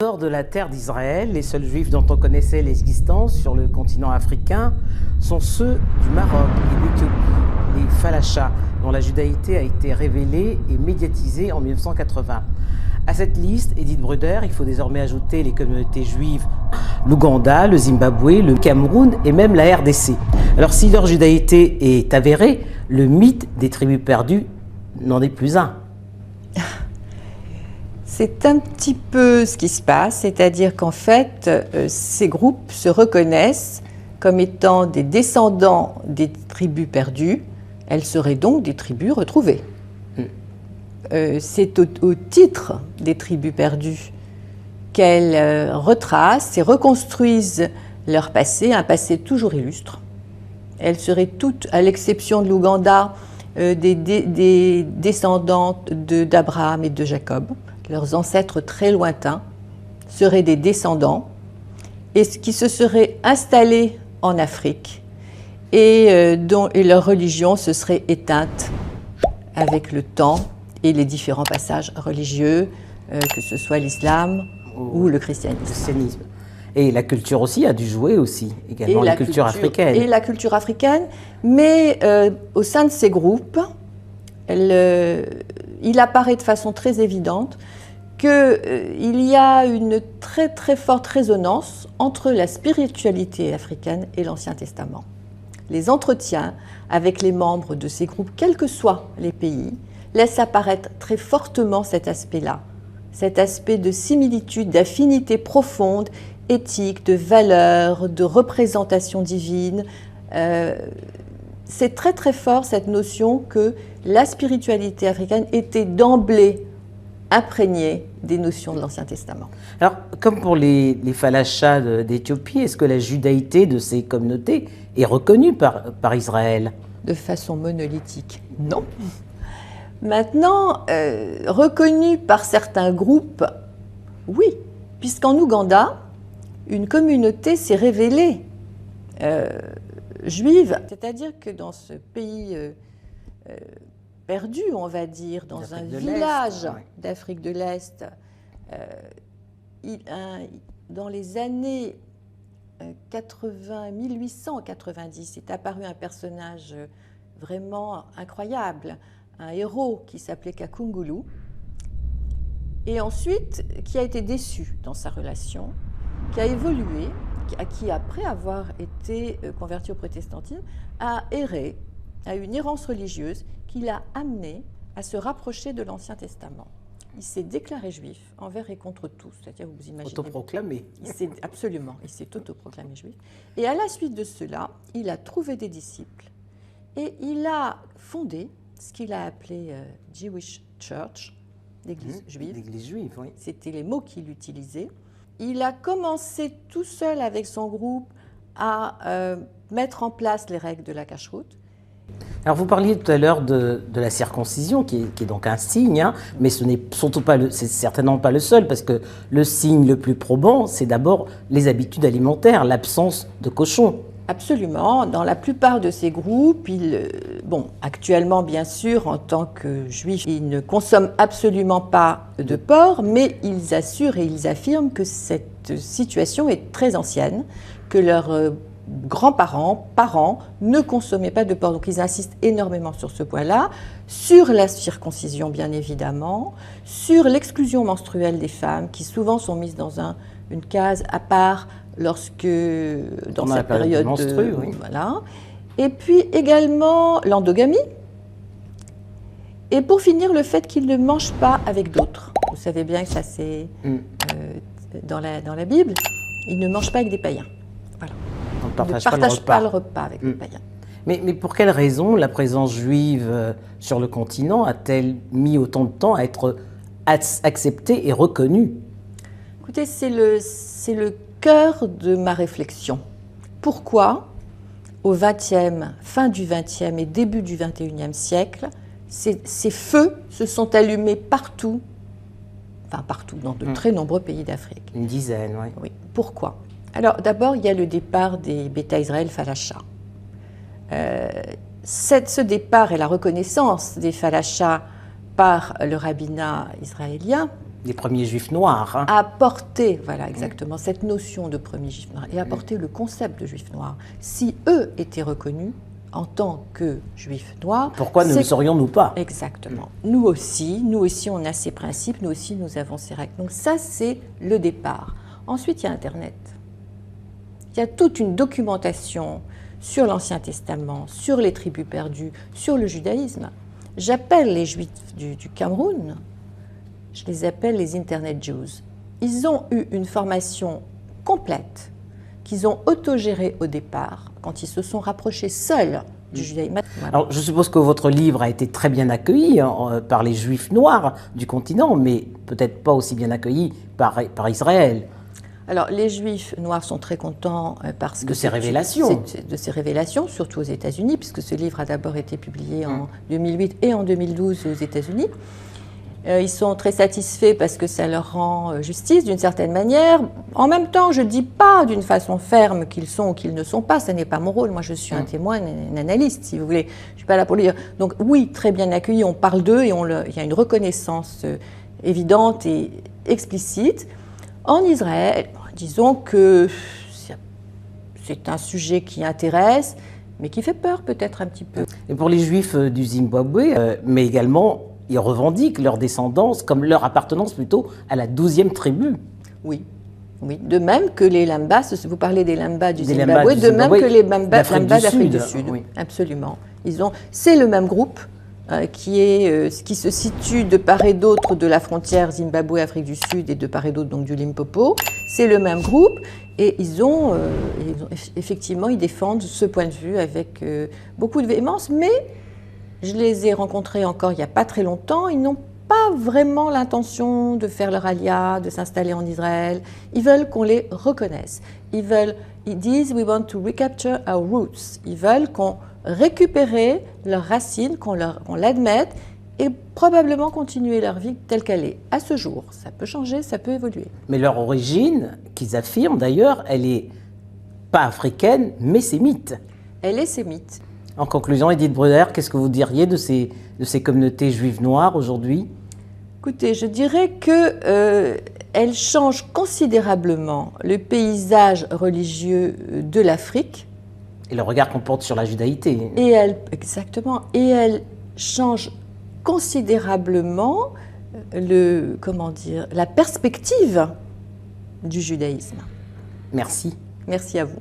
Hors de la terre d'Israël, les seuls juifs dont on connaissait l'existence sur le continent africain sont ceux du Maroc et d'Éthiopie, les Falachas, dont la judaïté a été révélée et médiatisée en 1980. À cette liste, Edith Bruder, il faut désormais ajouter les communautés juives, l'Ouganda, le Zimbabwe, le Cameroun et même la RDC. Alors si leur judaïté est avérée, le mythe des tribus perdues n'en est plus un. C'est un petit peu ce qui se passe, c'est-à-dire qu'en fait, ces groupes se reconnaissent comme étant des descendants des tribus perdues. Elles seraient donc des tribus retrouvées. C'est au titre des tribus perdues qu'elles retracent et reconstruisent leur passé, un passé toujours illustre. Elles seraient toutes, à l'exception de l'Ouganda, des descendantes d'Abraham et de Jacob. Leurs ancêtres très lointains seraient des descendants et qui se seraient installés en Afrique et leur religion se serait éteinte avec le temps et les différents passages religieux, que ce soit l'islam ou le christianisme. Et la culture aussi a dû jouer aussi, également la culture africaine. Et la culture africaine, mais au sein de ces groupes, il apparaît de façon très évidente qu'il y a une très très forte résonance entre la spiritualité africaine et l'Ancien Testament. Les entretiens avec les membres de ces groupes, quels que soient les pays, laissent apparaître très fortement cet aspect-là, cet aspect de similitude, d'affinité profonde, éthique, de valeur, de représentation divine. C'est très très fort cette notion que la spiritualité africaine était d'emblée imprégnée des notions de l'Ancien Testament. Alors, comme pour les Falachas d'Éthiopie, est-ce que la judaïté de ces communautés est reconnue par Israël? De façon monolithique, non. Maintenant, reconnue par certains groupes, oui, puisqu'en Ouganda, une communauté s'est révélée juive. C'est-à-dire que dans ce pays perdu, on va dire, dans un village d'Afrique de l'Est, dans les années 1890, est apparu un personnage vraiment incroyable, un héros qui s'appelait Kakungulu, et ensuite qui a été déçu dans sa relation, qui a évolué, qui après avoir été converti au protestantisme, a erré, a eu une errance religieuse qui l'a amené à se rapprocher de l'Ancien Testament. Il s'est déclaré juif envers et contre tous, c'est-à-dire vous imaginez. Autoproclamé. Absolument, il s'est autoproclamé juif. Et à la suite de cela, il a trouvé des disciples et il a fondé ce qu'il a appelé Jewish Church, l'Église juive. L'Église juive, oui. C'était les mots qu'il utilisait. Il a commencé tout seul avec son groupe à mettre en place les règles de la cacheroute. Alors vous parliez tout à l'heure de la circoncision, qui est donc un signe, hein, mais ce n'est surtout pas c'est certainement pas le seul, parce que le signe le plus probant, c'est d'abord les habitudes alimentaires, l'absence de cochon. Absolument. Dans la plupart de ces groupes, actuellement, bien sûr, en tant que juifs, ils ne consomment absolument pas de porc, mais ils assurent et ils affirment que cette situation est très ancienne, que leurs grands-parents, parents, ne consommaient pas de porc. Donc ils insistent énormément sur ce point-là, sur la circoncision, bien évidemment, sur l'exclusion menstruelle des femmes, qui souvent sont mises dans une case à part, dans cette période menstrue, oui. Voilà. Et puis également l'endogamie. Et pour finir, le fait qu'ils ne mangent pas avec d'autres. Vous savez bien que ça c'est dans la Bible. Ils ne mangent pas avec des païens. Voilà. On ne partagent pas le repas avec des païens. Mais pour quelle raison la présence juive sur le continent a-t-elle mis autant de temps à être acceptée et reconnue? Écoutez, c'est le cœur de ma réflexion. Pourquoi, fin du XXe et début du XXIe siècle, ces feux se sont allumés partout, dans de très nombreux pays d'Afrique? Une dizaine, oui. Oui. Pourquoi? Alors, d'abord, il y a le départ des Beta Israël Falachas. Ce départ et la reconnaissance des Falachas par le rabbinat israélien Les premiers juifs noirs. Hein. A porté, voilà exactement, cette notion de premier juif noir et a porté le concept de juif noir. Si eux étaient reconnus en tant que juifs noirs... Pourquoi ne le serions-nous pas? Exactement. Nous aussi, on a ces principes, nous aussi, nous avons ces règles. Donc ça, c'est le départ. Ensuite, il y a Internet. Il y a toute une documentation sur l'Ancien Testament, sur les tribus perdues, sur le judaïsme. J'appelle les Juifs du Cameroun, je les appelle les Internet Jews. Ils ont eu une formation complète qu'ils ont autogérée au départ, quand ils se sont rapprochés seuls du judaïsme. Voilà. Alors, je suppose que votre livre a été très bien accueilli par les Juifs noirs du continent, mais peut-être pas aussi bien accueilli par Israël. Alors, les Juifs noirs sont très contents parce que... De ces révélations. De ces révélations, surtout aux États-Unis, puisque ce livre a d'abord été publié en 2008 et en 2012 aux États-Unis. Ils sont très satisfaits parce que ça leur rend justice d'une certaine manière. En même temps, je ne dis pas d'une façon ferme qu'ils sont ou qu'ils ne sont pas. Ce n'est pas mon rôle. Moi, je suis un témoin, un analyste, si vous voulez. Je ne suis pas là pour le dire. Donc oui, très bien accueillis. On parle d'eux et il y a une reconnaissance évidente et explicite. En Israël, disons que c'est un sujet qui intéresse, mais qui fait peur peut-être un petit peu. Et pour les Juifs du Zimbabwe, mais également, ils revendiquent leur descendance comme leur appartenance plutôt à la 12e tribu. Oui. Oui, de même que les Lambas, vous parlez des Lambas du Zimbabwe, de même que les Lambas d'Afrique du Sud. Oui. Absolument. C'est le même groupe qui se situe de part et d'autre de la frontière Zimbabwe-Afrique du Sud et de part et d'autre donc du Limpopo. C'est le même groupe et effectivement, ils défendent ce point de vue avec beaucoup de véhémence, mais je les ai rencontrés encore il n'y a pas très longtemps. Ils n'ont pas vraiment l'intention de faire leur alia, de s'installer en Israël. Ils veulent qu'on les reconnaisse. Ils disent « we want to recapture our roots ». Ils veulent qu'on récupère leurs racines, qu'on l'admette et probablement continuer leur vie telle qu'elle est. À ce jour, ça peut changer, ça peut évoluer. Mais leur origine, qu'ils affirment d'ailleurs, elle n'est pas africaine, mais sémite. Elle est sémite. En conclusion, Edith Bruder, qu'est-ce que vous diriez de ces communautés juives noires aujourd'hui? Écoutez, je dirais qu'elles changent considérablement le paysage religieux de l'Afrique. Et le regard qu'on porte sur la judaïté. Exactement. Et elles changent considérablement la perspective du judaïsme. Merci. Merci à vous.